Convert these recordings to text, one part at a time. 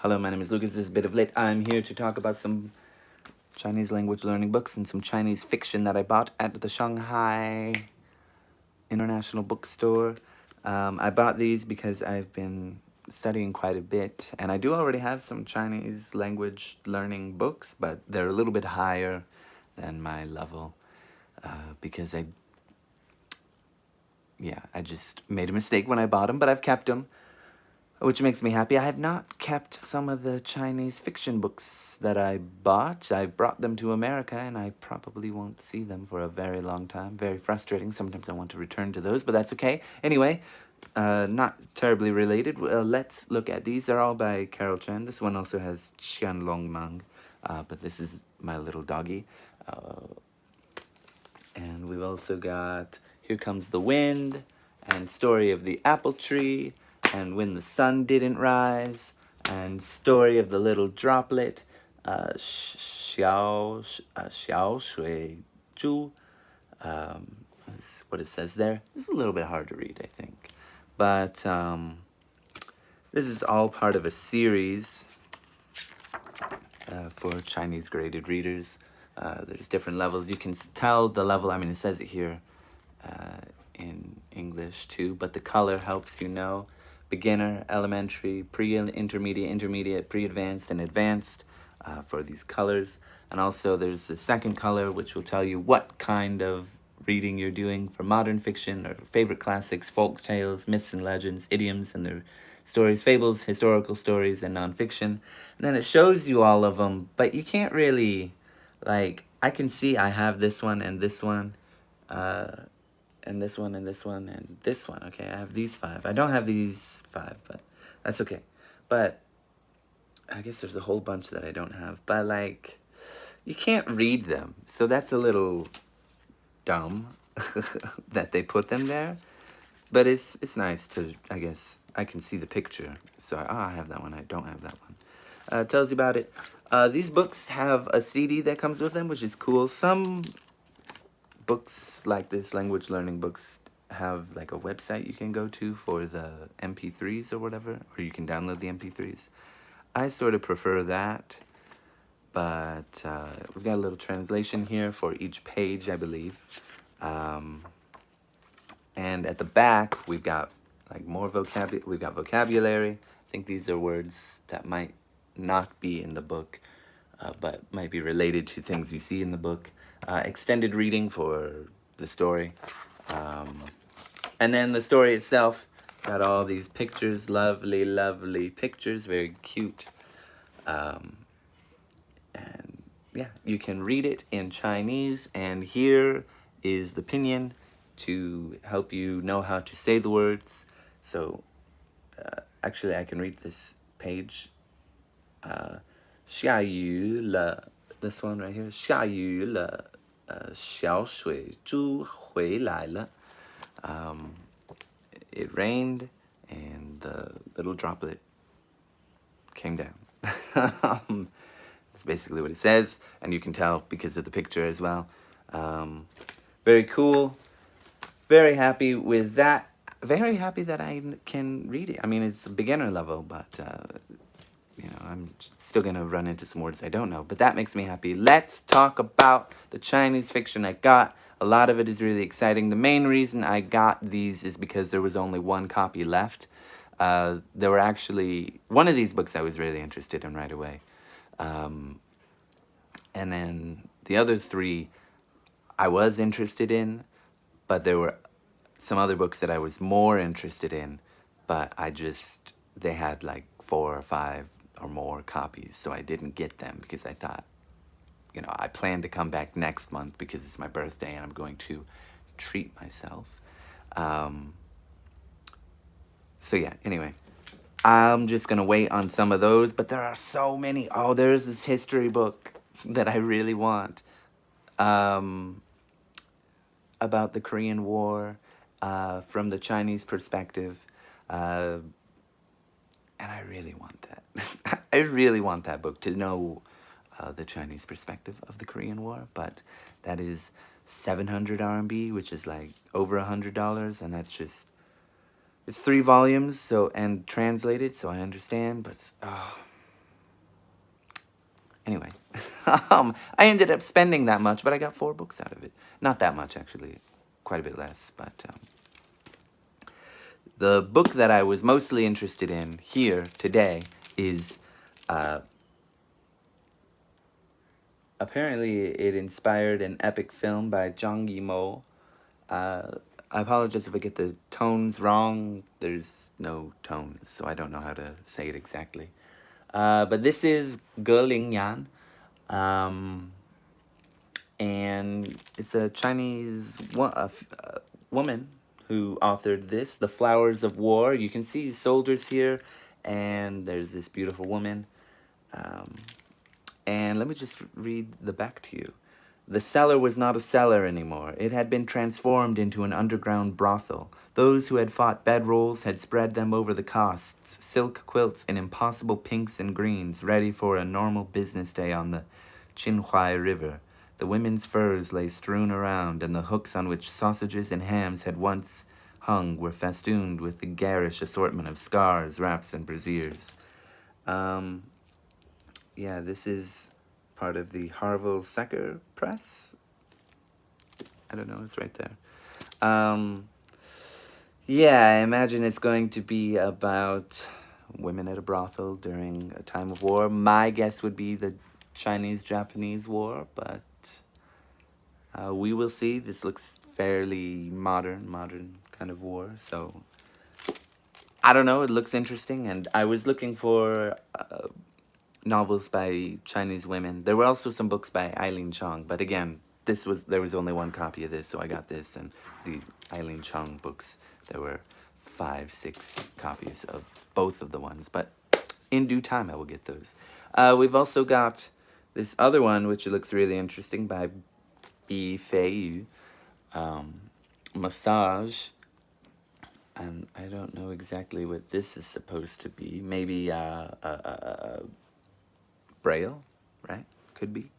Hello, my name is Lucas. This is a bit of lit. I'm here to talk about some Chinese language learning books and some Chinese fiction that I bought at the Shanghai International Bookstore. I bought these because I've been studying quite a bit, and I do already have some Chinese language learning books, but they're a little bit higher than my level because I just made a mistake when I bought them, but I've kept them, which makes me happy. I have not kept some of the Chinese fiction books that I bought. I brought them to America, and I probably won't see them for a very long time. Very frustrating. Sometimes I want to return to those, but that's okay. Anyway, not terribly related. Let's look at these. They're all by Carol Chen. This one also has Qian Long Mang, but this is my little doggy. And we've also got Here Comes the Wind, and Story of the Apple Tree, and When the Sun Didn't Rise, and Story of the Little Droplet, Xiao Shui Zhu. That's what it says there. It's a little bit hard to read, I think. But this is all part of a series for Chinese graded readers. There's different levels. You can tell the level. I mean, it says it here in English too, but the color helps you know. Beginner, elementary, pre-intermediate, intermediate, pre-advanced, and advanced for these colors. And also there's the second color, which will tell you what kind of reading you're doing for modern fiction or favorite classics, folk tales, myths and legends, idioms and their stories, fables, historical stories, and nonfiction. And then it shows you all of them, but you can't really, like, I can see I have this one and this one, and this one and this one and this one. Okay, I have these 5. I don't have these 5, but that's okay. But I guess there's a whole bunch that I don't have. But, like, you can't read them. So that's a little dumb that they put them there. But it's nice to, I guess, I can see the picture. So, I have that one. I don't have that one. Tells you about it. These books have a CD that comes with them, which is cool. Some books like this, language learning books, have like a website you can go to for the MP3s or whatever, or you can download the MP3s. I sort of prefer that, but we've got a little translation here for each page, I believe. And at the back, we've got like more vocabulary. We've got vocabulary. I think these are words that might not be in the book, but might be related to things you see in the book. Extended reading for the story. And then the story itself got all these pictures, lovely, lovely pictures, very cute. And yeah, you can read it in Chinese, and here is the pinyin to help you know how to say the words. So actually I can read this page. 下雨了, this one right here. 下雨了, 小水珠回来了. It rained and the little droplet came down. That's basically what it says, and you can tell because of the picture as well. Very cool. Very happy with that. Very happy that I can read it. I mean, it's a beginner level, but I'm still going to run into some words I don't know. But that makes me happy. Let's talk about the Chinese fiction I got. A lot of it is really exciting. The main reason I got these is because there was only one copy left. There were actually... One of these books I was really interested in right away. And then the other 3 I was interested in, but there were some other books that I was more interested in, but they had like 4 or 5 or more copies, so I didn't get them because I thought, I plan to come back next month because it's my birthday and I'm going to treat myself. So yeah, anyway, I'm just gonna wait on some of those, but there are so many. Oh, there's this history book that I really want. About the Korean War from the Chinese perspective. And I really want that. I really want that book, to know the Chinese perspective of the Korean War. But that is 700 RMB, which is like over $100. And that's just... It's 3 volumes, and translated, so I understand. But Anyway, I ended up spending that much, but I got 4 books out of it. Not that much, actually. Quite a bit less, but the book that I was mostly interested in here today is apparently it inspired an epic film by Zhang Yimou. I apologize if I get the tones wrong. There's no tones, so I don't know how to say it exactly. But this is Ge Ling Yan. And it's a Chinese woman who authored this, The Flowers of War. You can see soldiers here, and there's this beautiful woman. And let me just read the back to you. The cellar was not a cellar anymore. It had been transformed into an underground brothel. Those who had fought bedrolls had spread them over the costs, silk quilts in impossible pinks and greens, ready for a normal business day on the Qinhuai River. The women's furs lay strewn around, and the hooks on which sausages and hams had once hung were festooned with the garish assortment of scars, wraps, and braziers. Yeah, this is part of the Harville Secker Press. I don't know, it's right there. Yeah, I imagine it's going to be about women at a brothel during a time of war. My guess would be the Chinese-Japanese War, but we will see. This looks fairly modern kind of war, so I don't know, it looks interesting, and I was looking for novels by Chinese women. There were also some books by Eileen Chong, but again, there was only 1 copy of this, so I got this, and the Eileen Chong books, there were 5, 6 copies of both of the ones, but in due time I will get those. We've also got this other one, which looks really interesting, by Bi Feiyu, Massage, and I don't know exactly what this is supposed to be. Maybe Braille, right? Could be.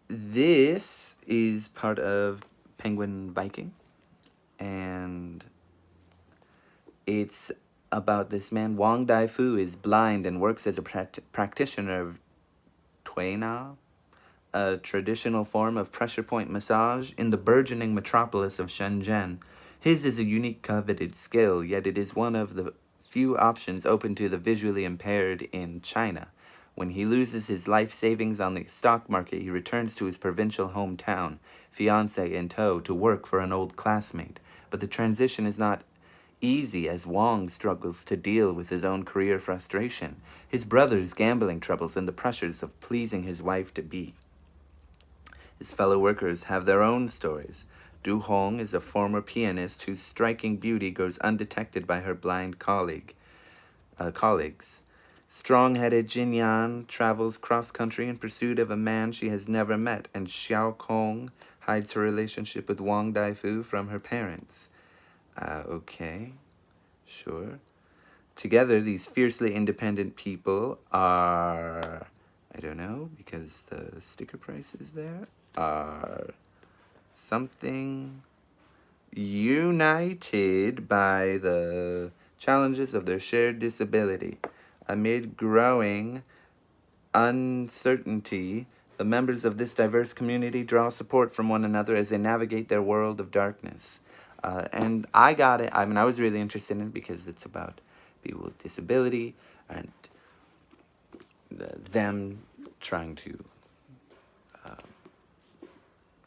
This is part of Penguin Viking, and it's about this man. Wang Daifu is blind and works as a practitioner of Tuina, a traditional form of pressure point massage in the burgeoning metropolis of Shenzhen. His is a unique coveted skill, yet it is one of the few options open to the visually impaired in China. When he loses his life savings on the stock market, he returns to his provincial hometown, fiancé in tow, to work for an old classmate. But the transition is not easy as Wang struggles to deal with his own career frustration, his brother's gambling troubles, and the pressures of pleasing his wife-to-be. His fellow workers have their own stories. Du Hong is a former pianist whose striking beauty goes undetected by her blind colleagues. Strong-headed Jin Yan travels cross-country in pursuit of a man she has never met, and Xiao Kong hides her relationship with Wang Daifu from her parents. Okay, sure. Together, these fiercely independent people are, I don't know, because the sticker price is there, are something united by the challenges of their shared disability. Amid growing uncertainty, the members of this diverse community draw support from one another as they navigate their world of darkness. And I got it. I mean, I was really interested in it because it's about people with disability and them trying to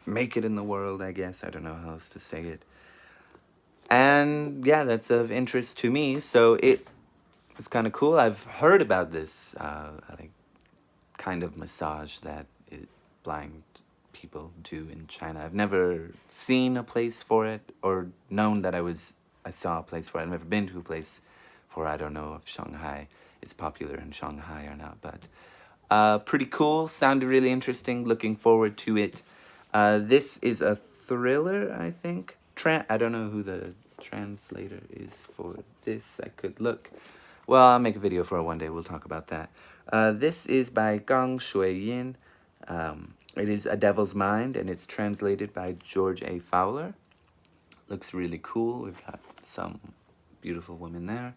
make it in the world, I guess. I don't know how else to say it. And yeah, that's of interest to me, so it was kind of cool. I've heard about this like kind of massage that blind people do in China. I've never seen a place for it or known that I saw a place for it. I've never been to a place for it. I don't know if Shanghai is popular in Shanghai or not, but pretty cool. Sounded really interesting. Looking forward to it. This is a thriller, I think. I don't know who the translator is for this. I could look. Well, I'll make a video for it one day. We'll talk about that. This is by Xueyin. It is A Devil's Mind, and it's translated by George A. Fowler. Looks really cool. We've got some beautiful women there.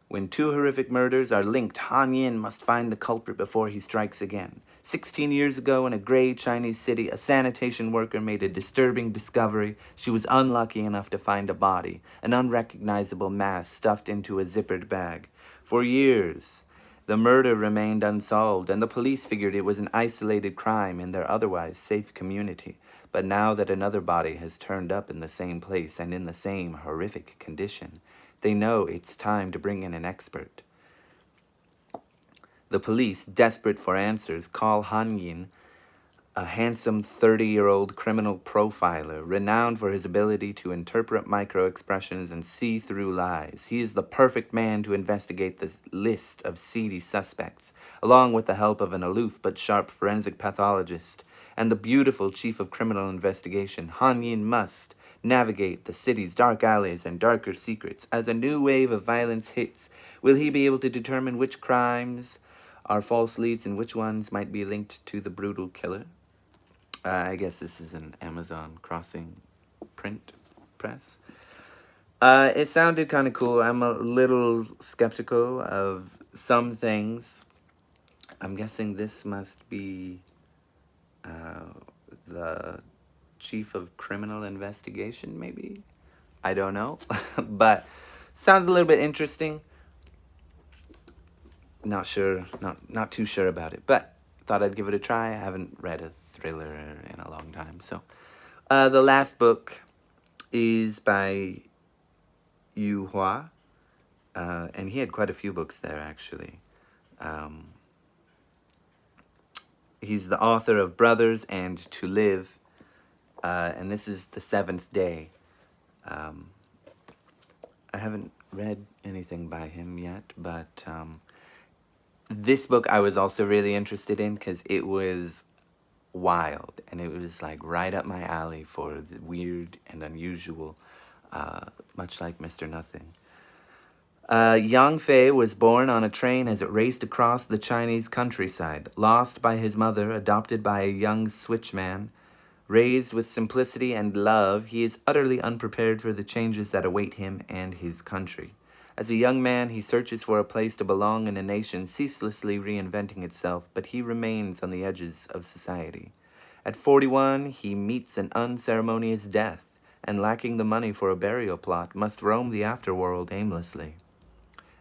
When two horrific murders are linked, Han Yin must find the culprit before he strikes again. 16 years ago, in a gray Chinese city, a sanitation worker made a disturbing discovery. She was unlucky enough to find a body, an unrecognizable mass stuffed into a zippered bag. For years, the murder remained unsolved, and the police figured it was an isolated crime in their otherwise safe community. But now that another body has turned up in the same place and in the same horrific condition, they know it's time to bring in an expert. The police, desperate for answers, call Han Yin, a handsome 30-year-old criminal profiler, renowned for his ability to interpret micro-expressions and see through lies. He is the perfect man to investigate this list of seedy suspects, along with the help of an aloof but sharp forensic pathologist and the beautiful chief of criminal investigation. Han Yin must navigate the city's dark alleys and darker secrets. As a new wave of violence hits, will he be able to determine which crimes are false leads and which ones might be linked to the brutal killer? I guess this is an Amazon Crossing print press. It sounded kind of cool. I'm a little skeptical of some things. I'm guessing this must be the chief of criminal investigation, maybe? I don't know. But sounds a little bit interesting. Not sure, not too sure about it, but thought I'd give it a try. I haven't read a thriller in a long time. So the last book is by Yu Hua, and he had quite a few books there, actually. He's the author of Brothers and To Live, and this is the 7th day. I haven't read anything by him yet, but this book I was also really interested in because it was wild, and it was like right up my alley for the weird and unusual, much like Mr. Nothing. Yang Fei was born on a train as it raced across the Chinese countryside. Lost by his mother, adopted by a young switchman, raised with simplicity and love, he is utterly unprepared for the changes that await him and his country. As a young man, he searches for a place to belong in a nation ceaselessly reinventing itself, but he remains on the edges of society. At 41, he meets an unceremonious death, and lacking the money for a burial plot, must roam the afterworld aimlessly.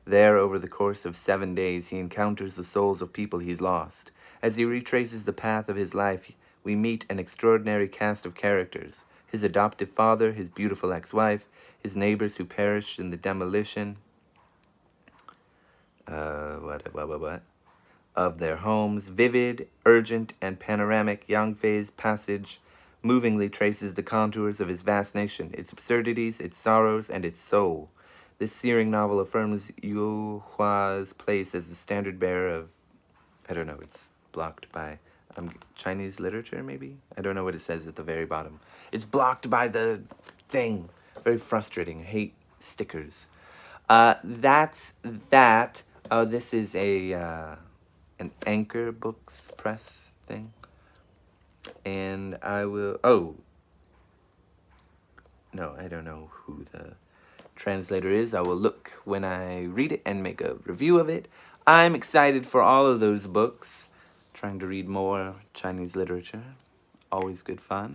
There, over the course of 7 days, he encounters the souls of people he's lost. As he retraces the path of his life, we meet an extraordinary cast of characters. His adoptive father, his beautiful ex-wife, his neighbors who perished in the demolition of their homes. Vivid, urgent, and panoramic, Yang Fei's passage movingly traces the contours of his vast nation, its absurdities, its sorrows, and its soul. This searing novel affirms Yu Hua's place as the standard bearer of, I don't know, it's blocked by Chinese literature, maybe? I don't know what it says at the very bottom. It's blocked by the thing. Very frustrating. I hate stickers. That's that. This is an Anchor Books Press thing. And I will... Oh. No, I don't know who the translator is. I will look when I read it and make a review of it. I'm excited for all of those books. Trying to read more Chinese literature. Always good fun.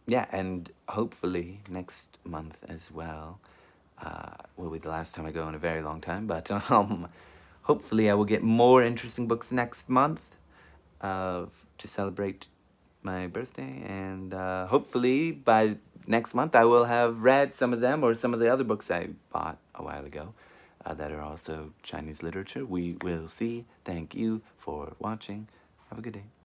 Yeah, and hopefully next month as well. Will be the last time I go in a very long time, but hopefully I will get more interesting books next month to celebrate my birthday, and hopefully by next month I will have read some of them or some of the other books I bought a while ago that are also Chinese literature. We will see. Thank you for watching. Have a good day.